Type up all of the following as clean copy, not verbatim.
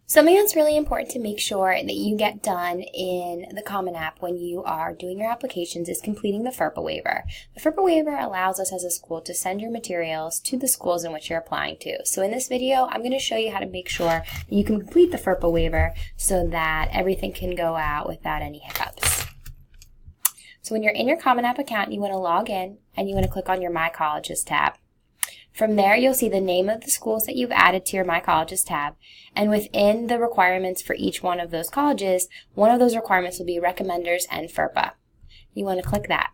Something that's really important to make sure that you get done in the Common App when you are doing your applications is completing the FERPA waiver. The FERPA waiver allows us as a school to send your materials to the schools in which you're applying to. So in this video, I'm going to show you how to make sure that you can complete the FERPA waiver so that everything can go out without any hiccups. So when you're in your Common App account, you want to log in and you want to click on your My Colleges tab. From there, you'll see the name of the schools that you've added to your My Colleges tab, and within the requirements for each one of those colleges, one of those requirements will be recommenders and FERPA. You want to click that.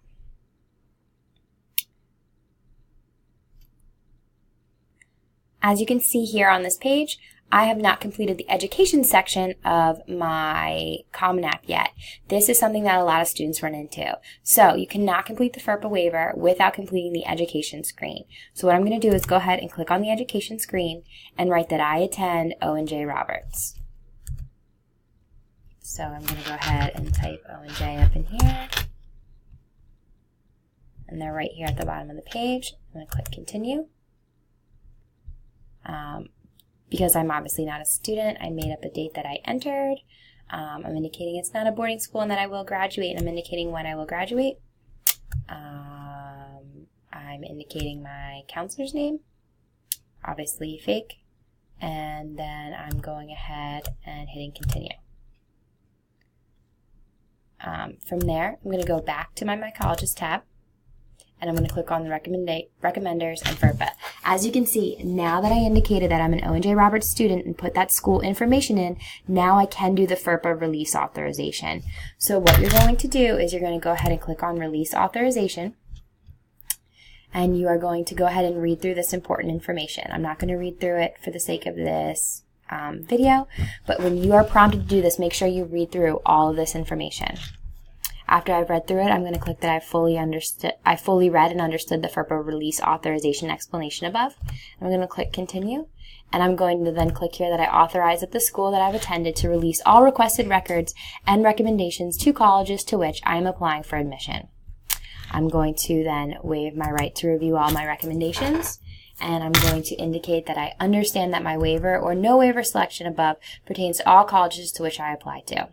As you can see here on this page, I have not completed the education section of my Common App yet. This is something that a lot of students run into. So you cannot complete the FERPA waiver without completing the education screen. So what I'm going to do is go ahead and click on the education screen and write that I attend Owen-J Roberts. So I'm going to go ahead and type Owen-J up in here. And they're right here at the bottom of the page. I'm going to click continue. Because I'm obviously not a student, I made up a date that I entered. I'm indicating it's not a boarding school and that I will graduate. I'm indicating when I will graduate. I'm indicating my counselor's name, obviously fake. And then I'm going ahead and hitting continue. From there, I'm going to go back to my Colleges tab. And I'm going to click on the recommenders and FERPA. As you can see, now that I indicated that I'm an Owen-J Roberts student and put that school information in, now I can do the FERPA release authorization. So what you're going to do is you're going to go ahead and click on release authorization. And you are going to go ahead and read through this important information. I'm not going to read through it for the sake of this video, but when you are prompted to do this, make sure you read through all of this information. After I've read through it, I'm going to click that I fully read and understood the FERPA release authorization explanation above. I'm going to click continue, and I'm going to then click here that I authorize at the school that I've attended to release all requested records and recommendations to colleges to which I am applying for admission. I'm going to then waive my right to review all my recommendations, and I'm going to indicate that I understand that my waiver or no waiver selection above pertains to all colleges to which I apply to.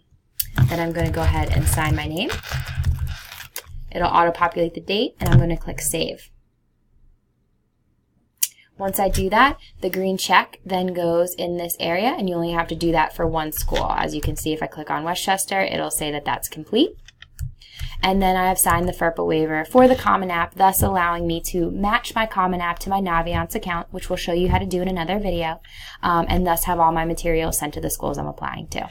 Then I'm going to go ahead and sign my name. It'll auto-populate the date, and I'm going to click Save. Once I do that, the green check then goes in this area, and you only have to do that for one school. As you can see, if I click on Westchester, it'll say that that's complete. And then I have signed the FERPA waiver for the Common App, thus allowing me to match my Common App to my Naviance account, which we'll show you how to do in another video, and thus have all my materials sent to the schools I'm applying to.